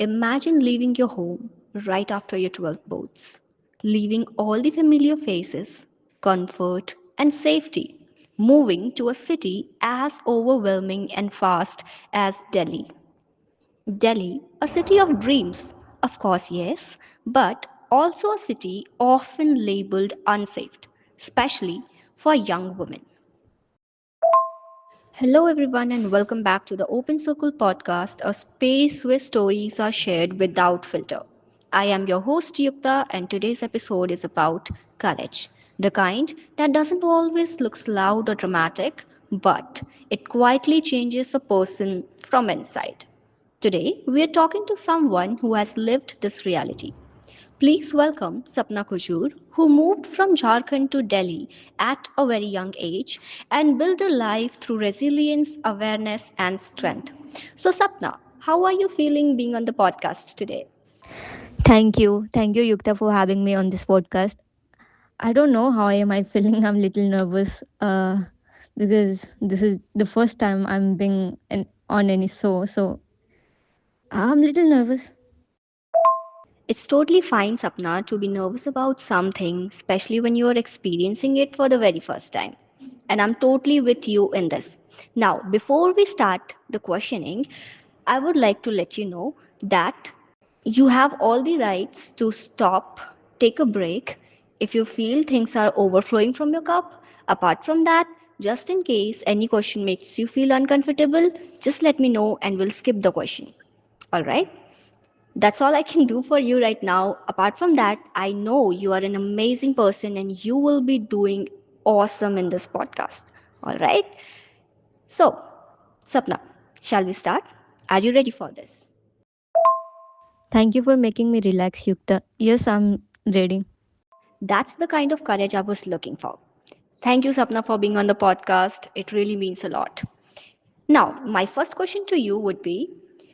Imagine leaving your home right after your 12th boards, leaving all the familiar faces, comfort, and safety, moving to a city as overwhelming and fast as Delhi. Delhi, a city of dreams, of course, yes, but also a city often labeled unsafe, especially for young women. Hello, everyone, and welcome back to the Open Circle podcast, a space where stories are shared without filter. I am your host, Yukta, and today's episode is about courage, the kind that doesn't always look loud or dramatic, but it quietly changes a person from inside. Today, we are talking to someone who has lived this reality. Please welcome Sapna Kujur, who moved from Jharkhand to Delhi at a very young age and built a life through resilience, awareness, and strength. So, Sapna, how are you feeling being on the podcast today? Thank you. Thank you, Yukta, for having me on this podcast. I don't know how am I feeling. I'm a little nervous because this is the first time I'm being on any show. So I'm a little nervous. It's totally fine, Sapna, to be nervous about something, especially when you are experiencing it for the very first time. And I'm totally with you in this. Now, before we start the questioning, I would like to let you know that you have all the rights to stop, take a break if you feel things are overflowing from your cup. Apart from that, just in case any question makes you feel uncomfortable, just let me know and we'll skip the question. All right? That's all I can do for you right now. Apart from that, I know you are an amazing person and you will be doing awesome in this podcast. All right? So, Sapna, shall we start? Are you ready for this? Thank you for making me relax, Yukta. Yes, I'm ready. That's the kind of courage I was looking for. Thank you, Sapna, for being on the podcast. It really means a lot. Now, my first question to you would be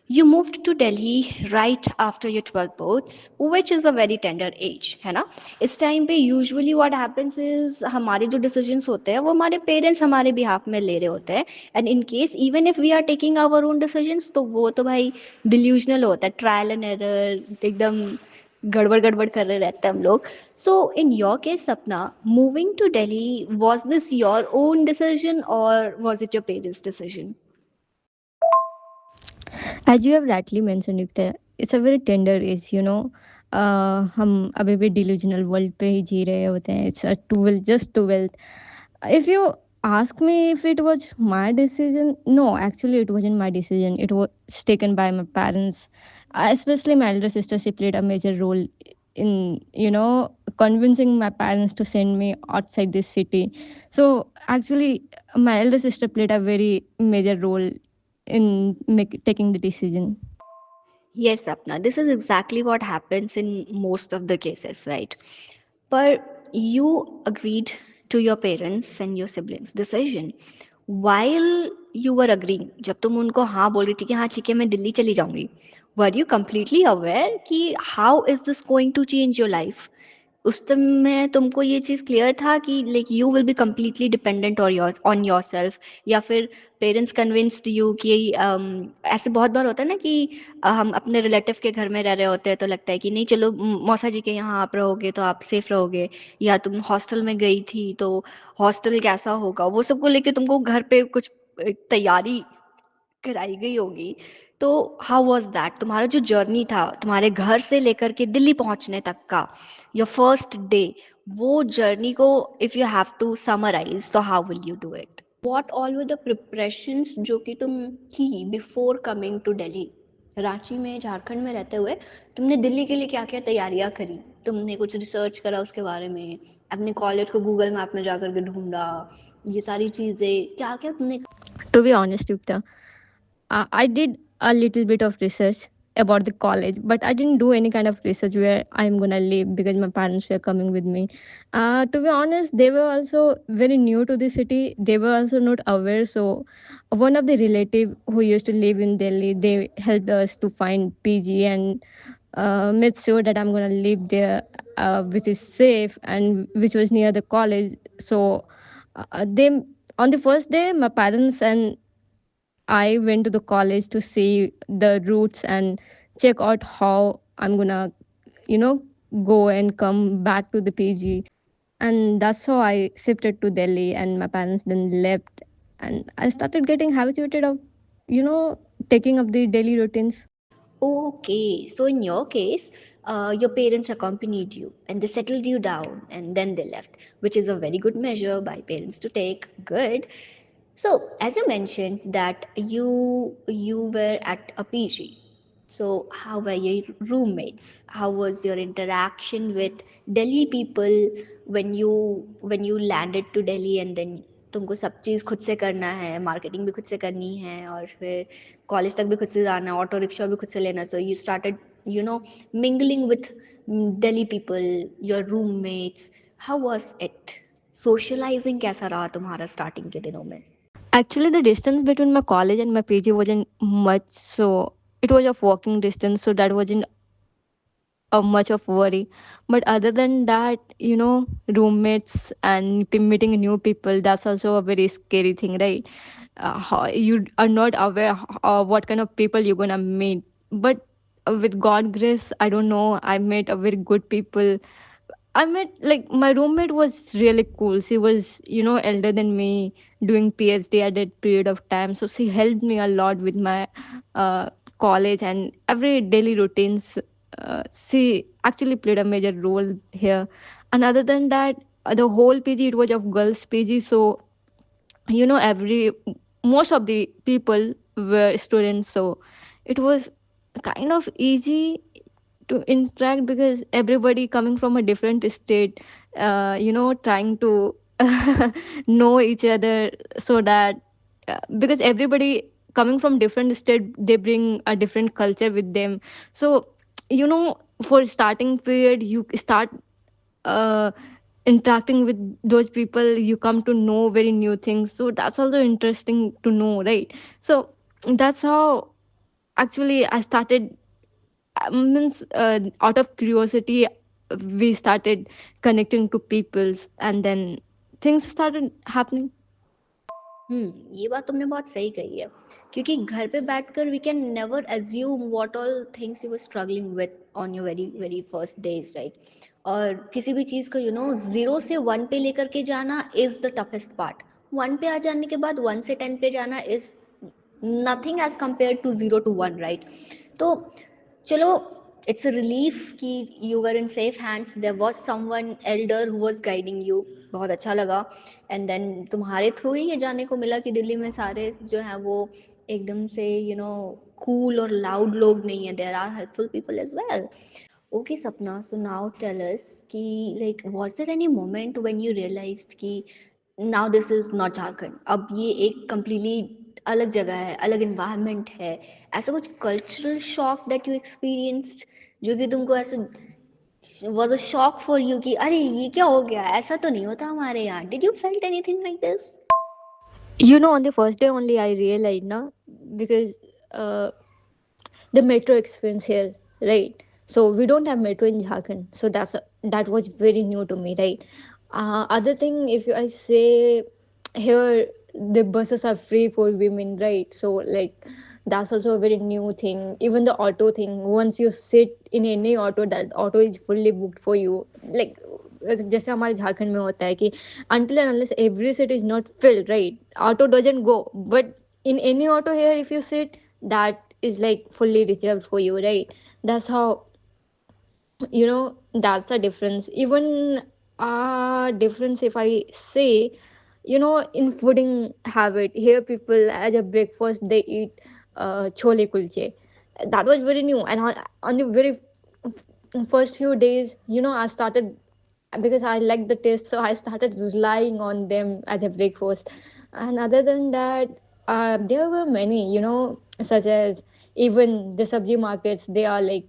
you moved to Delhi right after your 12th boards, which is a very tender age, है ना? इस time पे usually what happens is हमारे जो decisions होते हैं वो हमारे parents हमारे behalf में ले रहे होते हैं and in case even if we are taking our own decisions तो वो तो भाई delusional होता है trial and error एकदम गड़बड़ गड़बड़ कर रहे रहते हैं हम लोग so in your case Sapna moving to Delhi was this your own decision or was it your parents decision As you have rightly mentioned, Yukta, it's a very tender age. हम अभी भी डिल्यूजनल वर्ल्ड पे ही जी रहे होते हैं. It's a twelfth just twelfth. If you ask me if it was my decision, no, actually it wasn't my decision. It was taken by my parents. Especially my elder sister, she played a major role in convincing my parents to send me outside this city. So actually my elder sister played a very major role in taking the decision. yes sapna this is exactly what happens in most of the cases right but you agreed to your parents and your siblings decision while you were agreeing जब तुम उनको हाँ बोल रही थी कि हाँ ठीक है मैं दिल्ली चली जाऊंगी were you completely aware कि how is this going to change your life उस टाइम में तुमको ये चीज़ क्लियर था कि like you will be completely dependent और योर ऑन योर सेल्फ या फिर पेरेंट्स कन्विंस्ड यू कि ऐसे बहुत बार होता है ना कि हम अपने रिलेटिव के घर में रह रहे होते हैं तो लगता है कि नहीं चलो मौसा जी के यहाँ आप रहोगे तो आप सेफ रहोगे या तुम हॉस्टल में गई थी तो हॉस्टल कैसा होगा वो सबको लेके तुमको घर पे कुछ तैयारी कराई गई होगी तो हाउ वाज दैट तुम्हारा जो जर्नी था तुम्हारे घर से लेकर के दिल्ली पहुंचने तक का योर फर्स्ट डे वो जर्नी को if you have to summarize तो how will you do it what all were the preparations जो कि तुम की before coming to Delhi Ranchi में झारखंड में रहते हुए तुमने दिल्ली के लिए क्या क्या तैयारियां करी तुमने कुछ रिसर्च करा उसके बारे में अपने कॉलेज को गूगल मैप में जाकर के ढूंढा ये सारी चीजें क्या क्या तुमने To be honest, Yukta, I did a little bit of research about the college, but I didn't do any kind of research where I'm gonna live because my parents were coming with me. To be honest, they were also very new to the city. They were also not aware. So, one of the relative who used to live in Delhi, they helped us to find PG and made sure that I'm gonna live there, which is safe and which was near the college. So, they on the first day, my parents and I went to the college to see the routes and check out how I'm gonna, you know, go and come back to the PG. And that's how I shifted to Delhi, and my parents then left, and I started getting habituated of, you know, taking up the daily routines. Okay, so in your case, your parents accompanied you and they settled you down and then they left, which is a very good measure by parents to take. Good. So, as you mentioned that you were at a PG. So, how were your roommates? How was your interaction with Delhi people when you landed to Delhi and then तुमको सब चीज़ खुद से करना है, marketing भी खुद से करनी है और फिर कॉलेज तक भी खुद से जाना है, ऑटो रिक्शा भी खुद से लेना, so you started mingling with Delhi people, your roommates. How was it? Socializing कैसा रहा तुम्हारा स्टार्टिंग के दिनों में? Actually, the distance between my college and my PG wasn't much, so it was of walking distance, so that wasn't a much of worry. But other than that, you know, roommates and meeting new people, that's also a very scary thing, right? How you are not aware what kind of people you're gonna meet. But with God grace, I don't know, I met a very good people. I met, like, my roommate was really cool. She was, you know, elder than me, doing PhD at that period of time. So she helped me a lot with my uh, college and every daily routines. She actually played a major role here. And other than that, the whole PG, it was of girls PG. So, you know, most of the people were students. So it was kind of easy to interact because everybody coming from a different state, you know, trying to know each other, so that because everybody coming from different state, they bring a different culture with them. So, you know, for starting period, you start uh, interacting with those people, you come to know very new things, so that's also interesting to know, right? So that's how actually I started, means out of curiosity we started connecting to peoples, and then things started happening. ये बात तुमने बहुत सही कही है क्योंकि घर पे बैठकर we can never assume what all things you were struggling with on your very very first days, right? और किसी भी चीज़ को ज़ीरो से वन पे लेकर के जाना is the toughest part. One पे आ जाने के बाद वन से टेन पे जाना is nothing as compare to zero to one, right? तो चलो, इट्स अ रिलीफ कि you were in safe hands, there was someone elder who was guiding you. बहुत अच्छा लगा। एंड देन तुम्हारे थ्रू ही ये जानने को मिला कि दिल्ली में सारे जो हैं वो एकदम से कूल और लाउड लोग नहीं है, there are helpful people as well. Okay Sapna, so now tell us कि like was there any moment when you realized कि now this is not Jharkhand, अब ये एक कम्प्लीटली अलग जगह है, अलग इन्वायरमेंट है? ऐसा कुछ cultural shock that you experienced जो कि तुमको ऐसे was a shock for you कि अरे ये क्या हो गया, ऐसा तो नहीं होता हमारे यहाँ? Did you felt anything like this? You know, on the first day only I realized, na, because uh, the metro experience here, right? So we don't have metro in Jharkhand, so that was very new to me, right? Other thing, if I say, here the buses are free for women, right? So, like, that's also a very new thing. Even the auto thing, once you sit in any auto, that auto is fully booked for you. Like, जैसे हमारे झारखंड में होता है कि until and unless every seat is not filled, right, auto doesn't go. But in any auto here, if you sit, that is like fully reserved for you, right? That's how, you know, that's a difference. Even a difference, if I say, you know, in fooding habit here, people as a breakfast they eat chole kulche. That was very new, and on the very first few days, you know, I started, because I liked the taste, so I started relying on them as a breakfast. And other than that, there were many, you know, such as even the sabji markets, they are like,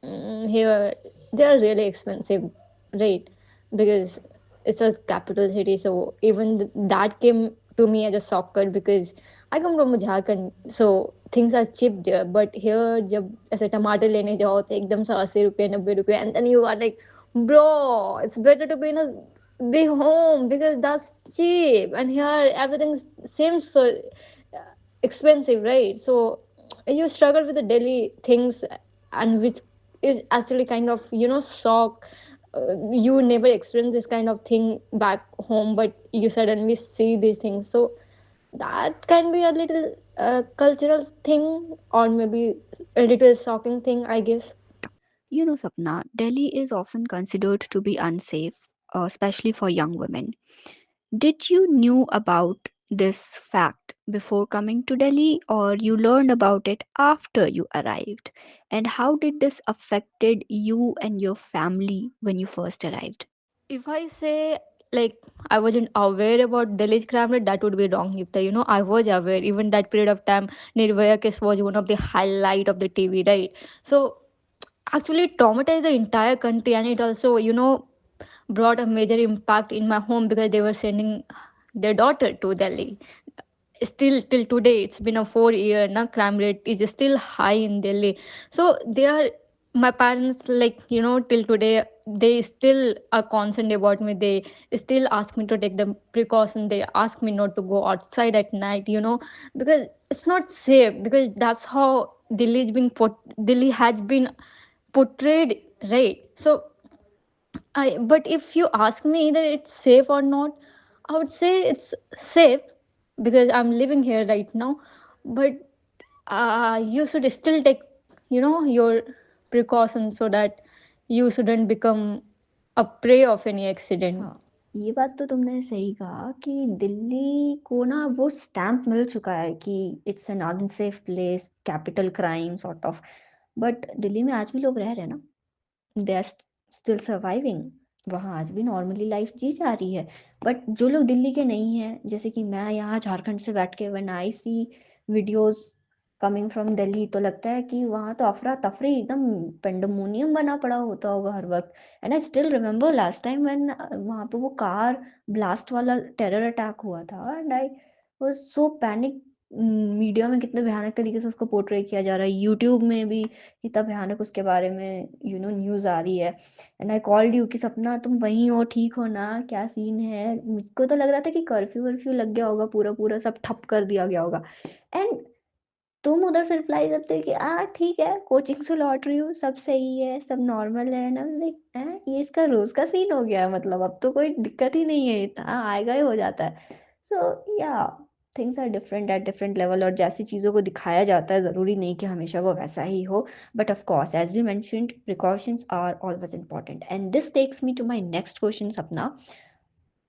here they are really expensive, right? Because it's a capital city, so even that came to me as a shocker, because I come from Jharkhand, so things are cheap there. But here, जब ऐसे टमाटर लेने जाओ तो एकदम से 80 रुपये 90 रुपये, and then you are like, bro, it's better to be in a big home because that's cheap, and here everything seems so expensive, right? So you struggle with the daily things, and which is actually kind of, shock. You never experienced this kind of thing back home, but you suddenly see these things. So that can be a little cultural thing, or maybe a little shocking thing, I guess. You know, Sapna, Delhi is often considered to be unsafe, especially for young women. Did you knew about this fact before coming to Delhi, or you learned about it after you arrived? And how did this affected you and your family when you first arrived? If I say, like, I wasn't aware about Delhi's crime rate, that would be wrong, Yukta. I was aware. Even that period of time, Nirvaya case was one of the highlight of the TV, right? So actually it traumatized the entire country, and it also, brought a major impact in my home because they were sending their daughter to Delhi. Still till today, it's been a 4 year now, crime rate is still high in Delhi. So they are, my parents, like, till today they still are concerned about me. They still ask me to take the precaution. They ask me not to go outside at night, because it's not safe, because that's how Delhi has been portrayed, right? So but if you ask me that it's safe or not, I would say it's safe because I'm living here right now. But you should still take, your precautions so that you shouldn't become a prey of any accident. हाँ, ये बात तो तुमने सही कहा कि दिल्ली को ना वो स्टैम्प मिल चुका है कि it's an unsafe place, capital crime sort of. But Delhi में आज भी लोग रह रहे हैं ना, दे आर स्टिल सर्वाइविंग। वहाँ आज भी नॉर्मली लाइफ जी जा रही है। बट जो लोग दिल्ली के नहीं हैं, जैसे कि मैं यहाँ झारखंड से बैठ के when I see videos coming from Delhi, तो लगता है कि वहाँ तो अफरा तफरी एकदम पेंडेमोनियम बना पड़ा होता होगा हर वक्त। And I still remember last time when वहाँ पे वो कार ब्लास्ट वाला टेरर अटैक हुआ था, and I was so panic. Media में कितने भयानक तरीके से उसको पोर्ट्रे किया जा रहा है, यूट्यूब में भी कितना भयानक उसके बारे में न्यूज़ आ रही है। एंड आई कॉल्ड यू कि सपना तुम वहीं हो, ठीक हो ना, क्या सीन है? मुझको तो लग रहा था कि कर्फ्यू वर्फ्यू लग गया होगा, पूरा पूरा सब ठप कर दिया गया होगा। एंड तुम उधर से रिप्लाई करते कि ठीक है, कोचिंग से लौट रही हूँ, सब सही है, सब नॉर्मल है ना। लाइक ये इसका रोज का सीन हो गया है, मतलब अब तो कोई दिक्कत ही नहीं है, इतना आएगा ही हो जाता है। So yeah, things are different at different level, और जैसी चीज़ों को दिखाया जाता है ज़रूरी नहीं कि हमेशा वो वैसा ही हो। But of course as you mentioned, precautions are always important, and this takes me to my next question Sapna.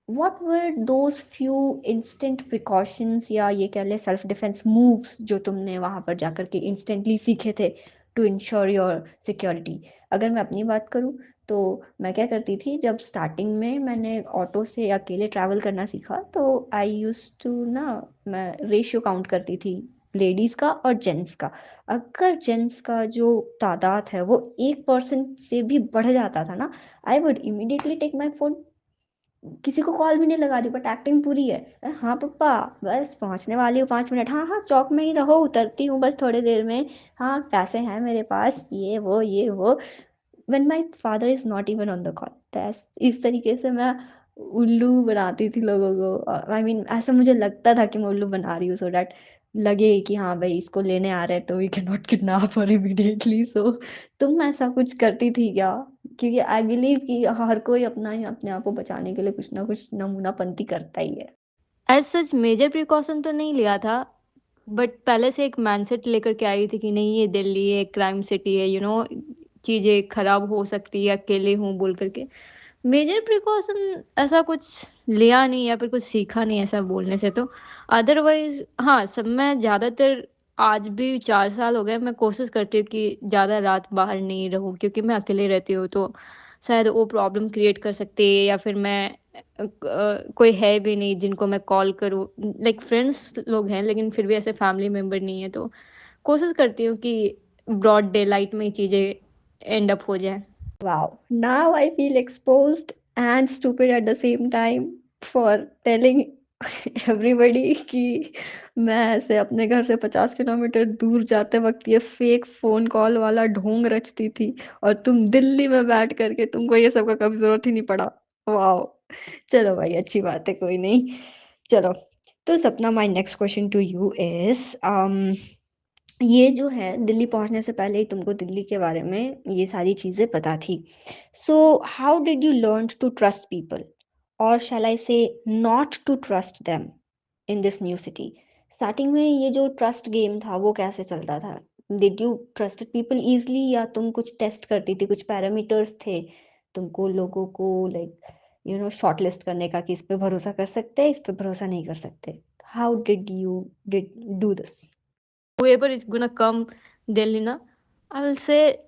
what were those few instant precautions या ये कह ले सेल्फ डिफेंस मूव्स जो तुमने वहां पर जाकर के इंस्टेंटली सीखे थे टू इंश्योर योर सिक्योरिटी? अगर मैं अपनी बात करूँ तो मैं क्या करती थी, जब स्टार्टिंग में मैंने ऑटो से अकेले ट्रैवल करना सीखा, तो आई यूज टू ना, मैं रेशियो काउंट करती थी लेडीज का और जेंट्स का। अगर जेंट्स का जो तादाद है वो 1% से भी बढ़ जाता था ना, I would immediately take my phone, किसी को कॉल भी नहीं लगा रही, बट एक्टिंग पूरी है। हाँ पापा, बस पहुंचने वाली हूँ, 5 मिनट, हाँ हाँ चौक में ही रहो, उतरती हूँ बस थोड़ी देर में। हाँ पैसे हैं मेरे पास, ये वो। When my father is not even on the call, इस तरीके से मैं उल्लू बनाती थी लोगों को। आई मीन ऐसा मुझे लगता था कि मैं उल्लू बना रही हूँ, सो दैट लगे कि हाँ भाई इसको लेने आ रहे हैं, तो we can not kidnap her immediately. So तुम ऐसा कुछ करती थी क्या? क्योंकि आई बिलीव कि हर कोई अपना ही अपने आप को बचाने के लिए कुछ ना कुछ नमूनापंती करता ही है। एज सच मेजर प्रिकॉशन तो नहीं लिया था, बट पहले से एक माइंडसेट लेकर के आई थी कि नहीं, ये दिल्ली है, क्राइम सिटी है, चीज़ें खराब हो सकती है, अकेले हूँ बोल करके। मेजर प्रिकॉशन ऐसा कुछ लिया नहीं या फिर कुछ सीखा नहीं ऐसा बोलने से तो। अदरवाइज हाँ, सब मैं ज़्यादातर, आज भी 4 साल हो गए, मैं कोशिश करती हूँ कि ज़्यादा रात बाहर नहीं रहूँ, क्योंकि मैं अकेले रहती हूँ तो शायद वो प्रॉब्लम क्रिएट कर सकती है, या फिर मैं कोई है भी नहीं जिनको मैं कॉल करूँ। लाइक फ्रेंड्स लोग हैं, लेकिन फिर भी ऐसे फैमिली मेम्बर नहीं है, तो कोशिश करती हूँ कि ब्रॉड डे लाइट में ही चीज़ें एंड अप हो जाए। Wow. Now I feel exposed and stupid at the same time for telling everybody कि मैं ऐसे अपने घर से 50 किलोमीटर दूर जाते वक्त ये फेक फोन कॉल वाला ढोंग रचती थी, और तुम दिल्ली में बैठ करके तुमको ये सब का कभी जरूरत ही नहीं पड़ा। वाह। चलो भाई, अच्छी बात है, कोई नहीं। चलो, तो Sapna, my next question to you is ये जो है दिल्ली पहुंचने से पहले ही तुमको दिल्ली के बारे में ये सारी चीज़ें पता थी। So how did you learn to trust people, और shall I say not to trust them in this new city? Starting में ये जो ट्रस्ट गेम था वो कैसे चलता था? Did you trusted people easily, या तुम कुछ टेस्ट करती थी, कुछ पैरामीटर्स थे तुमको लोगों को लाइक शॉर्टलिस्ट करने का कि इस पे भरोसा कर सकते हैं, इस पे भरोसा नहीं कर सकते? How did you did do this? Whoever is gonna come Delhi, na, I will say,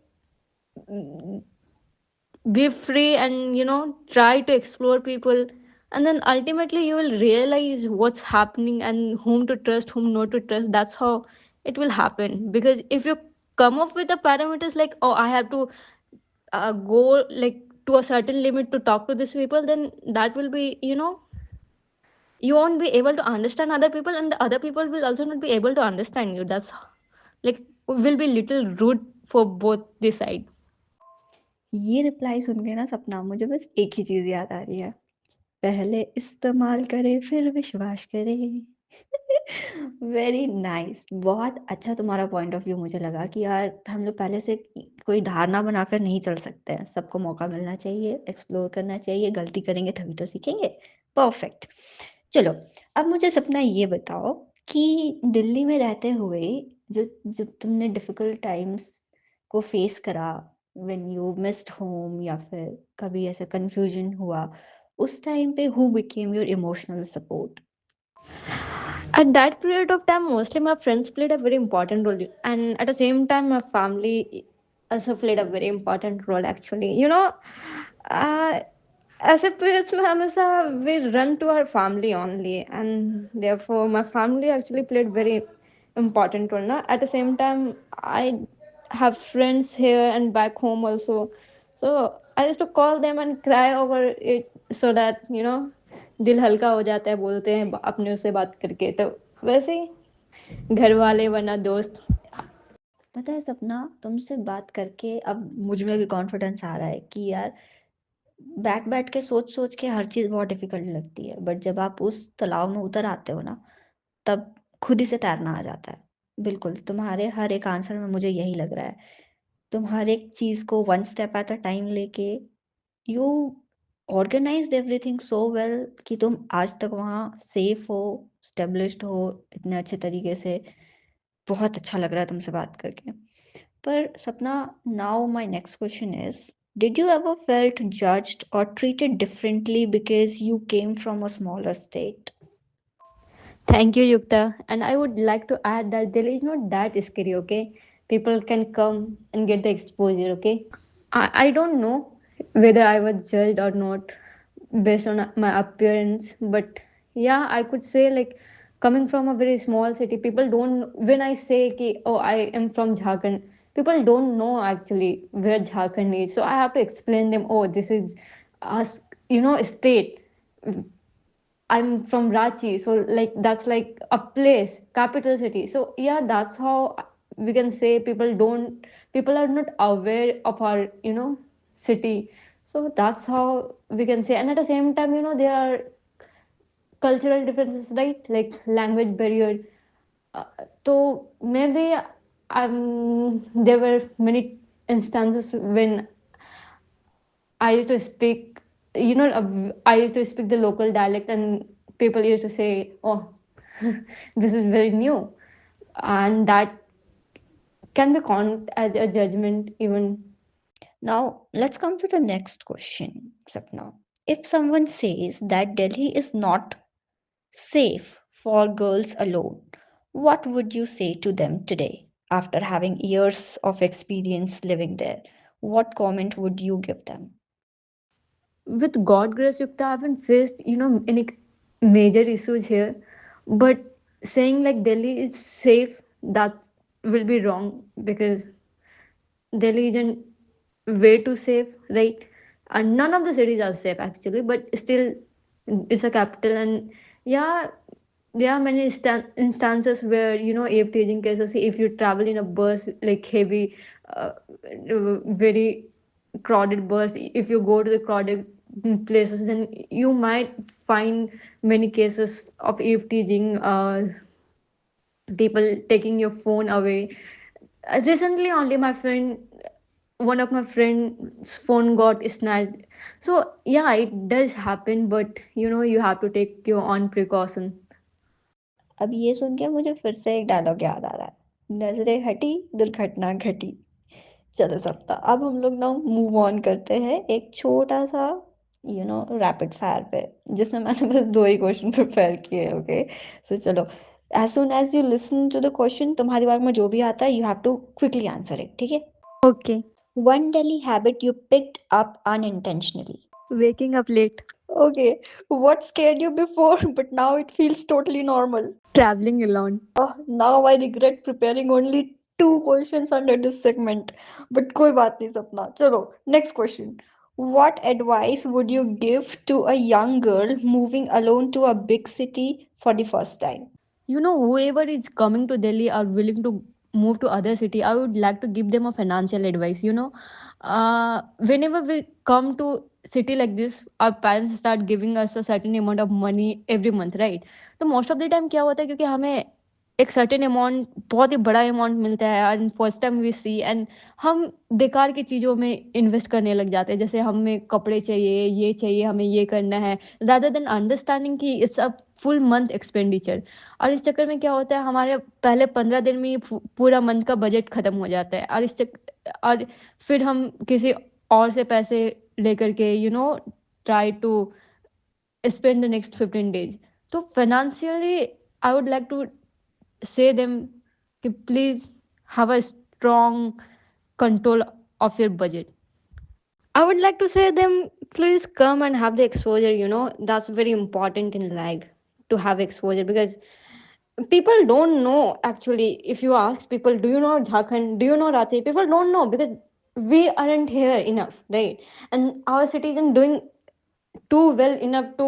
be free and try to explore people, and then ultimately you will realize what's happening and whom to trust, whom not to trust. That's how it will happen. Because if you come up with the parameters like, oh, I have to go like to a certain limit to talk to these people, then that will be, you won't be able to understand other people, and the other people will also not be able to understand you. That's like will be little rude for both the side. ये reply सुन के ना सपना, मुझे बस एक ही चीज याद आ रही है, पहले इस्तेमाल करे फिर विश्वास करे। वेरी नाइस, बहुत अच्छा तुम्हारा पॉइंट ऑफ व्यू मुझे लगा कि यार हम लोग पहले से कोई धारणा बनाकर नहीं चल सकते हैं, सबको मौका मिलना चाहिए, एक्सप्लोर करना चाहिए, गलती करेंगे तभी तो सीखेंगे। परफेक्ट। चलो, अब मुझे सपना ये बताओ कि दिल्ली में रहते हुए जो जब तुमने डिफिकल्ट टाइम्स को फेस करा, व्हेन यू मिस्ड होम, या फिर कभी ऐसा कंफ्यूजन हुआ, उस टाइम पे who became your emotional support? At that period of time, mostly my friends played a very important role, and at the same time, my family also played a very important role. Actually, uh, as a person, हमेशा we run to our family only, and therefore my family actually played very important role. Na? At the same time, I have friends here and back home also, so I used to call them and cry over it so that दिल हल्का हो जाता है, बोलते हैं अपने उससे बात करके। तो वैसे ही घर वाले वरना दोस्त। पता है सपना, तुमसे बात करके अब मुझ में भी कॉन्फिडेंस आ रहा है कि यार बैठ बैठ के सोच सोच के हर चीज बहुत डिफिकल्ट लगती है, बट जब आप उस तालाब में उतर आते हो ना, तब खुद ही से तैरना आ जाता है। बिल्कुल, तुम्हारे हर एक आंसर में मुझे यही लग रहा है। तुम हर एक चीज को one step at a time लेके you organized everything so well कि तुम आज तक वहाँ सेफ हो, स्टेब्लिश्ड हो इतने अच्छे तरीके से। बहुत अच्छा लग रहा है तुमसे बात करके। पर Sapna, now my next question is, did you ever felt judged or treated differently because you came from a smaller state? Thank you, Yukta. And I would like to add that there is not that scary, okay? People can come and get the exposure, okay? I don't know whether I was judged or not based on my appearance, but yeah, I could say like coming from a very small city, people don't, when I say ki, oh, I am from Jharkhand, people don't know actually where Jharkhand is. So I have to explain them, oh, this is us, state. I'm from Ranchi, so like that's like a place, capital city. So yeah, that's how we can say people are not aware of our city. So that's how we can say. And at the same time, there are cultural differences, right? Like language barrier. So maybe there were many instances when I used to speak, I used to speak the local dialect, and people used to say, "Oh, this is very new," and that can be counted as a judgment, even. Now, let's come to the next question, Sapna. If someone says that Delhi is not safe for girls alone, what would you say to them today after having years of experience living there? What comment would you give them? With God grace, Yukta, I haven't faced any major issues here, but saying like Delhi is safe, that will be wrong, because Delhi isn't way too safe, right? And none of the cities are safe actually, but still, it's a capital, and yeah, there are many instances where if teasing cases. If you travel in a bus like heavy, very crowded bus, if you go to the crowded places, then you might find many cases of teasing. people taking your phone away. Recently only my friend, one of my friend's phone got snatched. So yeah, it does happen, but you have to take your own precaution. अब ये सुन के मुझे फिर से एक dialogue याद आ रहा है, नजरें हटी दुर्घटना घटी। चलो सप्ताह, अब हम लोग ना मूव ऑन करते हैं एक छोटा सा रैपिड फायर पे, जिसमें मैंने बस दो ही क्वेश्चन प्रिपेयर किए। ओके, सो चलो, as soon as you listen to the question, तुम्हारे दिमाग में जो भी आता है, you have to quickly answer it, ठीक है? Okay. One daily habit you picked up unintentionally. Waking up late. Okay, what scared you before but now it feels totally normal? Traveling alone. Now I regret preparing only two questions under this segment. But कोई बात नहीं सपना। चलो, next question. What advice would you give to a young girl moving alone to a big city for the first time? Whoever is coming to Delhi or willing to move to other city, I would like to give them a financial advice. Whenever we come to city like this, our parents start giving us a certain amount of money every month, right? तो most of the time क्या होता है, क्योंकि हमें एक certain amount, बहुत ही बड़ा amount मिलता है, and first time we see, एंड हम बेकार की चीज़ों में इन्वेस्ट करने लग जाते हैं, जैसे हमें कपड़े चाहिए, ये चाहिए, हमें ये करना है, रादर देन अंडरस्टैंडिंग कि it's a full month expenditure. और इस चक्कर में क्या होता है, हमारे पहले 15 दिन में ही पूरा मंथ का बजट खत्म हो जाता है, और फिर हम किसी और से पैसे लेकर के try to spend the next 15 days. So financially, I would like to say them कि please have a strong control of your budget. I would like to say them, please come and have the exposure. That's very important in life, to have exposure, because people don't know actually. If you ask people, do you know Jharkhand? Do you know Ranchi? People don't know because we aren't here enough, right? And our city isn't doing too well enough to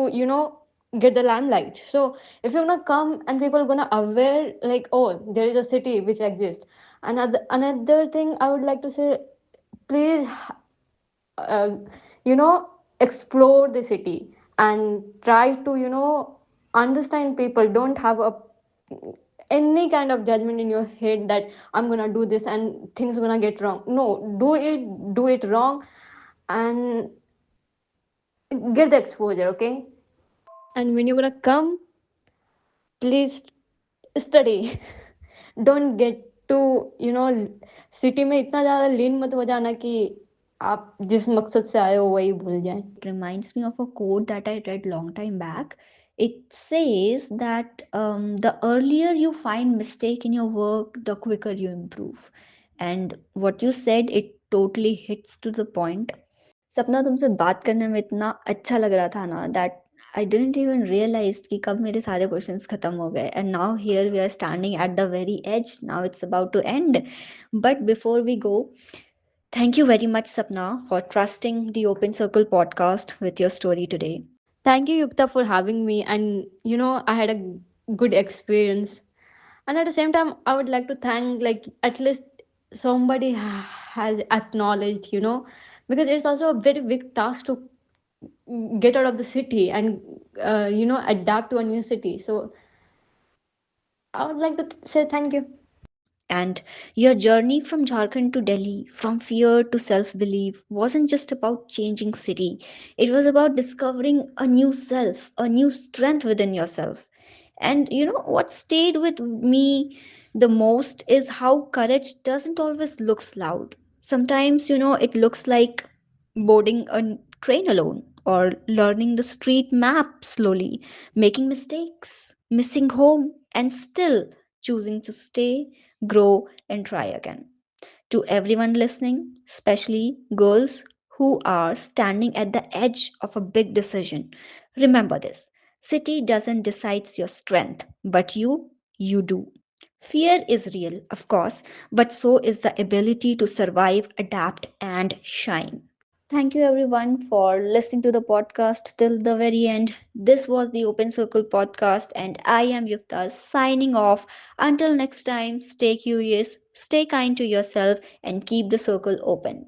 get the limelight. So if you're gonna come and people gonna aware, like, oh, there is a city which exists. Another thing I would like to say, please, uh, you know explore the city and try to understand people. Don't have a any kind of judgment in your head that I'm gonna do this and things are gonna get wrong. No, do it wrong, and get the exposure, okay? And when you're gonna come, please study. Don't get to city में इतना ज़्यादा लीन मत हो जाना कि आप जिस मकसद से आए हो वही भूल जाए. Reminds me of a quote that I read long time back. It says that the earlier you find mistake in your work, the quicker you improve. And what you said, it totally hits to the point. सपना, तुमसे बात करने में इतना अच्छा लग रहा था ना, that I didn't even realize कि कब मेरे सारे questions खत्म हो गए. And now here we are standing at the very edge. Now it's about to end. But before we go, thank you very much, Sapna, for trusting the Open Circle podcast with your story today. Thank you, Yukta, for having me. And I had a good experience. And at the same time, I would like to thank, like, at least somebody has acknowledged, because it's also a very big task to get out of the city and adapt to a new city. So I would like to say thank you. And your journey from Jharkhand to Delhi, from fear to self belief, wasn't just about changing city. It was about discovering a new self, a new strength within yourself. And you know what stayed with me the most is how courage doesn't always looks loud. Sometimes, it looks like boarding a train alone or learning the street map slowly, making mistakes, missing home, and still choosing to stay, grow, and try again. To everyone listening, especially girls who are standing at the edge of a big decision, remember this: city doesn't decide your strength, but you do. Fear is real, of course, but so is the ability to survive, adapt, and shine. Thank you everyone for listening to the podcast till the very end. This was the Open Circle podcast, and I am Yukta signing off. Until next time, stay curious, stay kind to yourself, and keep the circle open.